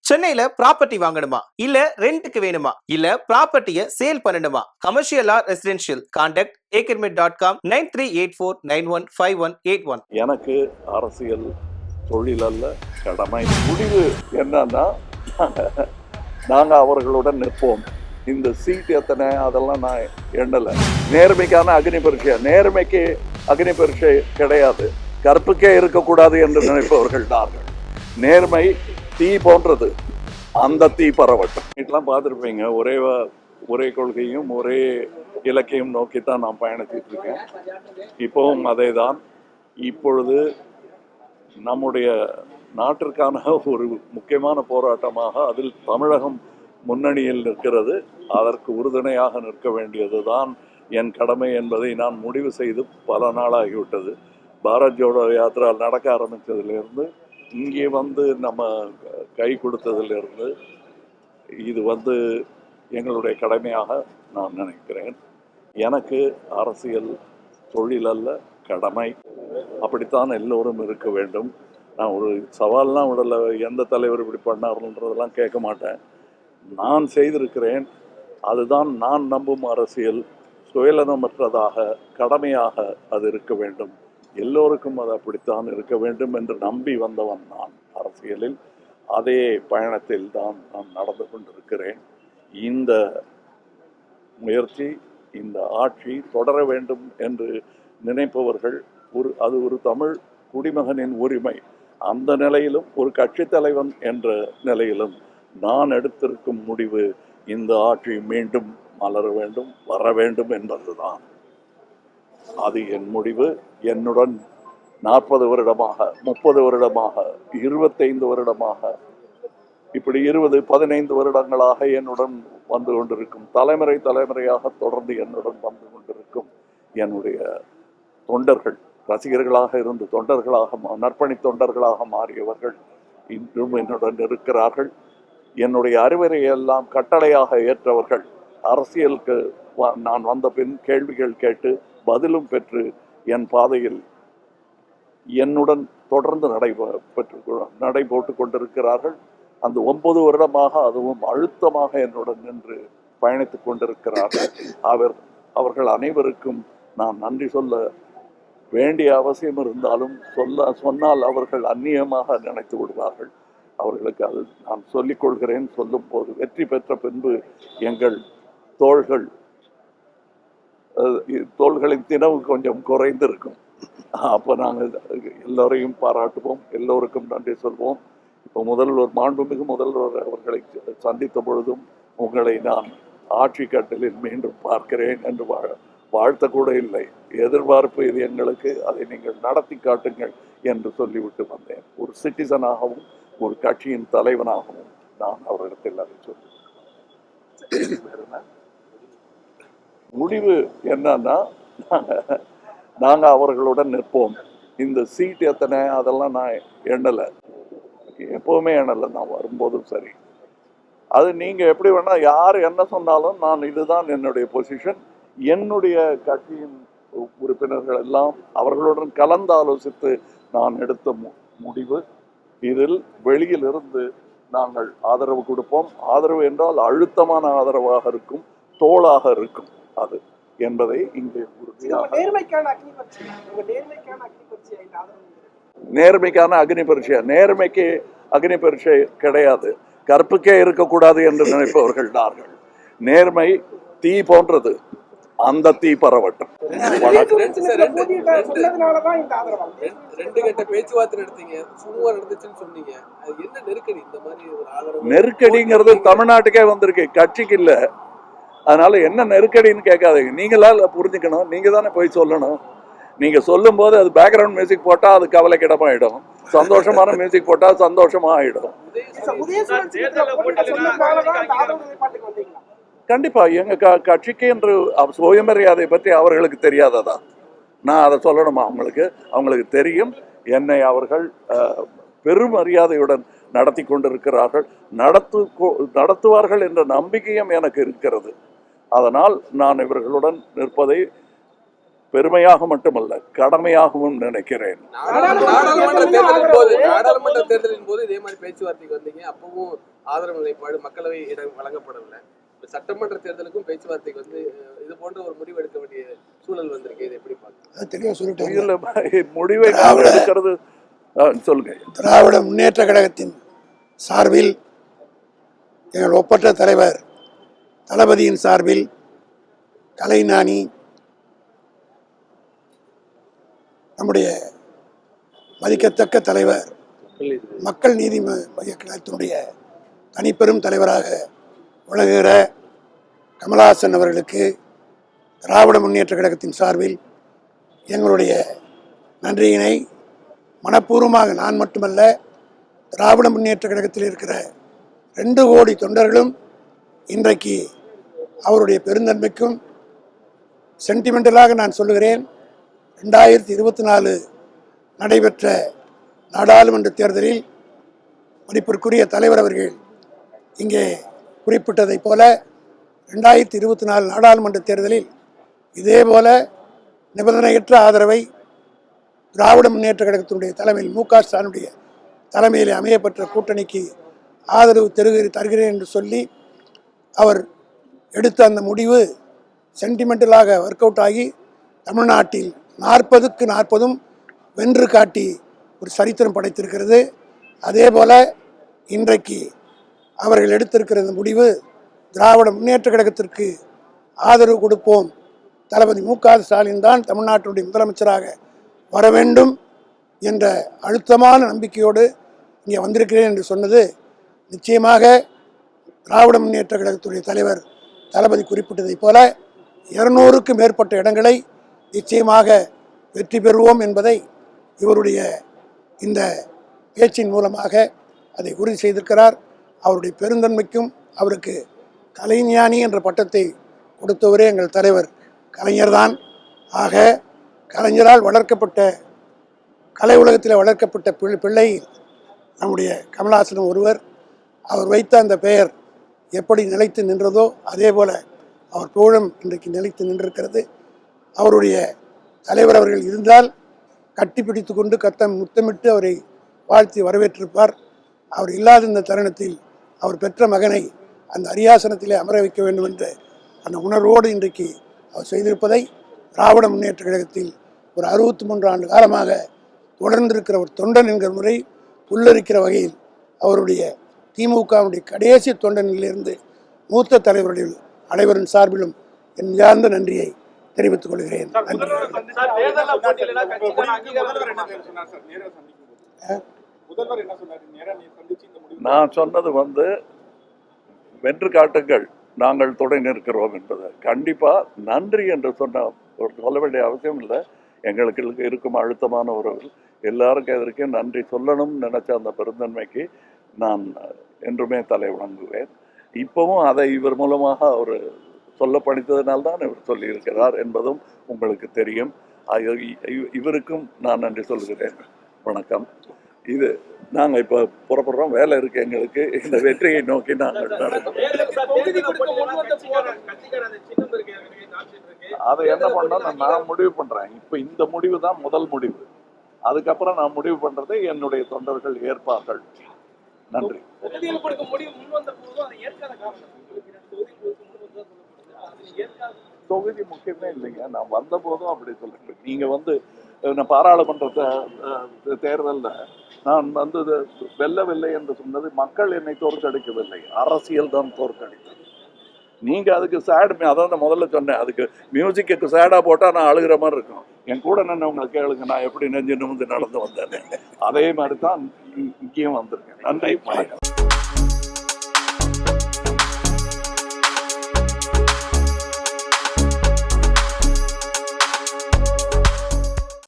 சென்னையில ப்ராப்பர்ட்டி வாங்கணுமா, இல்ல ரெண்டுக்கு வேணுமா, இல்ல ப்ராப்பர்ட்டியை சேல் பண்ணணுமா? Commercial R residential? Contact akermit.com 9384915181. எனக்கு அரசியல் தொழில் அல்ல, கடமை. முடிவு என்னன்னா, நாங்க அவர்களுடன் நிற்போம். இந்த சீட் எத்தனை அதெல்லாம் நான் எண்ணல. நேர்மைக்கான அக்னி பரீட்சை, நேர்மைக்கு அக்னி பரீட்சை கிடையாது. கற்புக்கே இருக்கக்கூடாது என்று நினைப்பவர்கள் நாங்கள். நேர்மை தீ போன்றது, அந்த தீ பரவட்டும். இதெல்லாம் பார்த்துருப்பீங்க. ஒரே கொள்கையும் ஒரே இலக்கையும் நோக்கித்தான் நான் பயணிச்சிட்டு இருக்கேன். இப்பவும் அதே தான். இப்பொழுது நம்முடைய நாட்டிற்கான ஒரு முக்கியமான போராட்டமாக அதில் தமிழகம் முன்னணியில் நிற்கிறது. அதற்கு உறுதுணையாக நிற்க வேண்டியதுதான் என் கடமை என்பதை நான் முடிவு செய்து பல நாளாகிவிட்டது. பாரத் ஜோடோ யாத்திரா நடக்க ஆரம்பித்ததிலிருந்து, இங்கே நம்ம கை கொடுத்ததிலிருந்து, இது எங்களுடைய கடமையாக நான் நினைக்கிறேன். எனக்கு அரசியல் தொழில் அல்ல, கடமை. அப்படித்தான் எல்லோரும் இருக்க வேண்டும். நான் ஒரு சவால்லாம் விடலை. எந்த தலைவர் இப்படி பண்ணார்ன்றதெல்லாம் கேட்க மாட்டேன். நான் செய்திருக்கிறேன். அதுதான் நான் நம்பும் அரசியல். சுயநலமற்றதாக, கடமையாக அது இருக்க வேண்டும். எல்லோருக்கும் அது அப்படித்தான் இருக்க வேண்டும் என்று நம்பி வந்தவன் நான் அரசியலில். அதே பயணத்தில் தான் நான் நடந்து கொண்டிருக்கிறேன். இந்த முயற்சி, இந்த ஆட்சி தொடர வேண்டும் என்று நினைப்பவர்கள், அது ஒரு தமிழ் குடிமகனின் உரிமை. அந்த நிலையிலும், ஒரு கட்சி தலைவன் என்ற நிலையிலும் நான் எடுத்திருக்கும் முடிவு, இந்த ஆட்சி மீண்டும் மலர வேண்டும், வர வேண்டும் என்பதுதான். அது என் முடிவு. என்னுடன் 40 வருடமாக, 30 வருடமாக, 25 வருடமாக, இப்படி 20-15 வருடங்களாக என்னுடன் வந்து கொண்டிருக்கும், தலைமுறையாக தொடர்ந்து என்னுடன் வந்து கொண்டிருக்கும் என்னுடைய தொண்டர்கள், ரசிகர்களாக இருந்து தொண்டர்களாக, நற்பணி தொண்டர்களாக மாறியவர்கள் இன்றும் என்னுடன் இருக்கிறார்கள். என்னுடைய அறிவுரையெல்லாம் கட்டளையாக ஏற்றவர்கள். அரசியலுக்கு நான் வந்த பின் கேள்விகள் கேட்டு பதிலும் பெற்று என் பாதையில் என்னுடன் தொடர்ந்து நடை போட்டு கொண்டிருக்கிறார்கள். அந்த 9 வருடமாக அதுவும் அழுத்தமாக என்னுடன் நின்று பயணித்துக் கொண்டிருக்கிறார்கள். அவர்கள் அனைவருக்கும் நான் நன்றி சொல்ல வேண்டிய அவசியம் இருந்தாலும் சொன்னால் அவர்கள் அந்நியமாக நினைத்து விடுவார்கள். அவர்களுக்கு அது நான் சொல்லிக் கொள்கிறேன். சொல்லும் போது, வெற்றி பெற்ற பின்பு எங்கள் தோள்களின் தினவு கொஞ்சம் குறைந்திருக்கும். அப்போ நாங்கள் எல்லோரையும் பாராட்டுவோம், எல்லோருக்கும் நன்றி சொல்வோம். இப்போ மாண்புமிகு முதல்வர் அவர்களை சந்தித்த பொழுதும் உங்களை நான் ஆட்சி கட்டலில் மீண்டும் பார்க்கிறேன் என்று வாழ்த்த கூட இல்லை. எதிர்பார்ப்பு இது எங்களுக்கு, அதை நீங்கள் நடத்தி காட்டுங்கள் என்று சொல்லிவிட்டு வந்தேன். ஒரு சிட்டிசனாகவும் ஒரு கட்சியின் தலைவனாகவும் நான் அவரிடத்தில் அதை சொல்லுவேன். முடிவு என்னன்னா, நாங்கள் அவர்களுடன் நிற்போம். இந்த சீட் எத்தனை அதெல்லாம் நான் எண்ணலை, எப்பவுமே எண்ணலை. நான் வரும்போதும் சரி. அது நீங்கள் எப்படி வேணா யார் என்ன சொன்னாலும், நான் இதுதான் என்னுடைய பொசிஷன். என்னுடைய கட்சியின் உறுப்பினர்கள் எல்லாம் அவர்களுடன் கலந்து ஆலோசித்து நான் எடுத்த முடிவு. இதில் வெளியில் இருந்து நாங்கள் ஆதரவு கொடுப்போம். ஆதரவு என்றால் அழுத்தமான ஆதரவாக இருக்கும், தோளாக இருக்கும் அது என்பதை இங்கே உறுதியாக. நேர்மைக்கான அக்னி பரீட்சை, நேர்மைக்கு அக்னி பரீட்சை கிடையாது. கற்புக்கே இருக்கக்கூடாது என்று நினைப்பவர்கள் நாங்கள். நேர்மை தீ போன்றது, அந்த தீ பரவட்டும். நெருக்கடிங்கிறது தமிழ்நாட்டுக்கே வந்திருக்கு, கட்சிக்கு இல்ல. அதனால என்ன நெருக்கடின்னு கேட்காதீங்க. நீங்களா புரிஞ்சுக்கணும், நீங்க தானே போய் சொல்லணும். நீங்க சொல்லும் போது அது பேக்ரவுண்ட் மியூசிக் போட்டா அது கவலைக்கிடமாயிடும், சந்தோஷமான மியூசிக் போட்டா சந்தோஷமா ஆயிடும். கண்டிப்பா எங்க கட்சிக்கு என்று சுயமரியாதை பற்றி அவர்களுக்கு தெரியாததா? நான் அதை சொல்லணுமா? அவங்களுக்கு தெரியும். என்னை அவர்கள் பெருமரியாதையுடன் நடத்தி கொண்டிருக்கிறார்கள், நடத்துவார்கள் என்ற நம்பிக்கையும் எனக்கு இருக்கிறது. அதனால் நான் இவர்களுடன் நிற்பதை பெருமையாக மட்டுமல்ல, கடமையாகவும் நினைக்கிறேன். நாடாளுமன்ற தேர்தலின் போது இதே மாதிரி பேச்சுவார்த்தைக்கு வந்தீங்க. அப்பவும் ஆதரவு நிலைப்பாடு மக்களவை இடம் வழங்கப்படவில்லை. சட்டமன்ற தேர்தலுக்கும் பேச்சுவார்த்தைக்கு வந்து இது போன்ற ஒரு முடிவு எடுக்க வேண்டிய சூழல் வந்திருக்கு. இது எப்படி பார்க்க தெளிவாக சொல்லிட்டு இதுல முடிவை நாங்கள் எடுக்கிறது சொல்லுங்க. திராவிட முன்னேற்ற கழகத்தின் சார்பில் எங்கள் ஒப்பற்ற தலைவர் தளபதியின் சார்பில் கலைஞானி நம்முடைய மதிக்கத்தக்க தலைவர் மக்கள் நீதி மைய கழகத்தினுடைய தனிப்பெரும் தலைவராக விளங்குகிற கமலஹாசன் அவர்களுக்கு திராவிட முன்னேற்ற கழகத்தின் சார்பில் எங்களுடைய நன்றியினை மனப்பூர்வமாக நான் மட்டுமல்ல, திராவிட முன்னேற்ற கழகத்தில் இருக்கிற 2 கோடி தொண்டர்களும் இன்றைக்கு அவருடைய பெருந்தன்மைக்கும் சென்டிமெண்டலாக நான் சொல்லுகிறேன். 2024 நடைபெற்ற நாடாளுமன்ற தேர்தலில் மதிப்பிற்குரிய தலைவர் அவர்கள் இங்கே குறிப்பிட்டதைப் போல 2024 நாடாளுமன்ற தேர்தலில் இதேபோல நிபந்தனையற்ற ஆதரவை திராவிட முன்னேற்ற கழகத்தினுடைய தலைமையில் மு.க. ஸ்டாலினுடைய தலைமையில் அமையப்பெற்ற கூட்டணிக்கு ஆதரவு தருகிறேன் என்று சொல்லி அவர் எடுத்த அந்த முடிவு சென்டிமெண்டலாக ஒர்க் அவுட் ஆகி தமிழ்நாட்டில் 40க்கு 40 வென்று காட்டி ஒரு சரித்திரம் படைத்திருக்கிறது. அதே போல இன்றைக்கு அவர்கள் எடுத்திருக்கிற இந்த முடிவு திராவிட முன்னேற்ற கழகத்திற்கு ஆதரவு கொடுப்போம், தளபதி மு.க. ஸ்டாலின் தான் தமிழ்நாட்டினுடைய முதலமைச்சராக வர வேண்டும் என்ற அழுத்தமான நம்பிக்கையோடு இங்கே வந்திருக்கிறேன் என்று சொன்னது நிச்சயமாக திராவிட முன்னேற்ற கழகத்துடைய தலைவர் தளபதி குறிப்பிட்டதைப் போல 200க்கு மேற்பட்ட இடங்களை நிச்சயமாக வெற்றி பெறுவோம் என்பதை இவருடைய இந்த பேச்சின் மூலமாக அதை உறுதி செய்திருக்கிறார். அவருடைய பெருந்தன்மைக்கும் அவருக்கு கலைஞானி என்ற பட்டத்தை கொடுத்தவரே எங்கள் தலைவர் கலைஞர்தான். ஆக கலைஞரால் வளர்க்கப்பட்ட கலை உலகத்தில் வளர்க்கப்பட்ட பிள்ளை நம்முடைய கமலஹாசன் ஒருவர். அவர் வைத்த அந்த பெயர் எப்படி நிலைத்து நின்றதோ அதே போல அவர் புகழும் இன்றைக்கு நிலைத்து நின்றிருக்கிறது. அவருடைய தலைவர் அவர்கள் இருந்தால் கட்டி பிடித்து கொண்டு முத்தமிட்டு அவரை வாழ்த்தி வரவேற்றிருப்பார். அவர் இல்லாத இந்த தருணத்தில் அவர் பெற்ற மகனை அந்த அரியாசனத்திலே அமர வைக்க வேண்டும் என்ற அந்த உணர்வோடு இன்றைக்கு அவர் செய்திருப்பதை திராவிட முன்னேற்ற கழகத்தில் ஒரு 63 ஆண்டு காலமாக தொடர்ந்திருக்கிற ஒரு தொண்டன் என்கிற முறை புல்லரிக்கிற வகையில் அவருடைய திமுகவுடைய கடைசி தொண்டனிலிருந்து மூத்த தலைவர்கள் அனைவரின் சார்பிலும் என் சார்ந்த நன்றியை தெரிவித்துக் கொள்கிறேன். நான் சொன்னது வென்று காட்டுங்கள், நாங்கள் துணை நிற்கிறோம் என்பது கண்டிப்பா நன்றி என்று சொல்ல வேண்டிய அவசியம் இல்லை. எங்களுக்கு இருக்கும் அழுத்தமான உறவு எல்லாருக்கும் எதற்கே நன்றி சொல்லணும்னு நினைச்ச அந்த பெருந்தன்மைக்கு நான் என்றுமே தலை வணங்குவேன். இப்பவும் அதை இவர் மூலமாக அவர் சொல்ல படித்ததனால்தான் இவர் சொல்லியிருக்கிறார் என்பதும் உங்களுக்கு தெரியும். இவருக்கும் நான் நன்றி சொல்கிறேன். வணக்கம். இது நாங்கள் இப்போ புறப்படுறோம், வேலை இருக்கு எங்களுக்கு. இந்த வெற்றியை நோக்கி நாங்கள் அதை என்ன பண்ணோம் நான் முடிவு பண்றேன். இப்போ இந்த முடிவு தான் முதல் முடிவு. அதுக்கப்புறம் நான் முடிவு பண்றதை என்னுடைய தொண்டர்கள் ஏற்பார்கள். நன்றி. தொகுதி முக்கியமே இல்லைங்க. நான் வந்த போதும் அப்படி சொல்றேன். நீங்க பாராளுமன்ற தேர்தலில் நான் வெல்லவில்லை என்று சொன்னது மக்கள் என்னை தோற்கடிக்கவில்லை, அரசியல் தான் தோற்கடித்தது. நீங்க அதுக்கு சேட், அதான் முதல்ல சொன்னேன், அதுக்கு மியூசிக்கு சேடா போட்டா நான் அழுகிற மாதிரி இருக்கும். என் கூட நின்னவங்க கேளுங்க, நான் எப்படி நெஞ்சு நிமிந்து நடந்து வந்தேன். அதே மாதிரி தான் இங்கேயும் வந்திருக்கேன். நன்றி.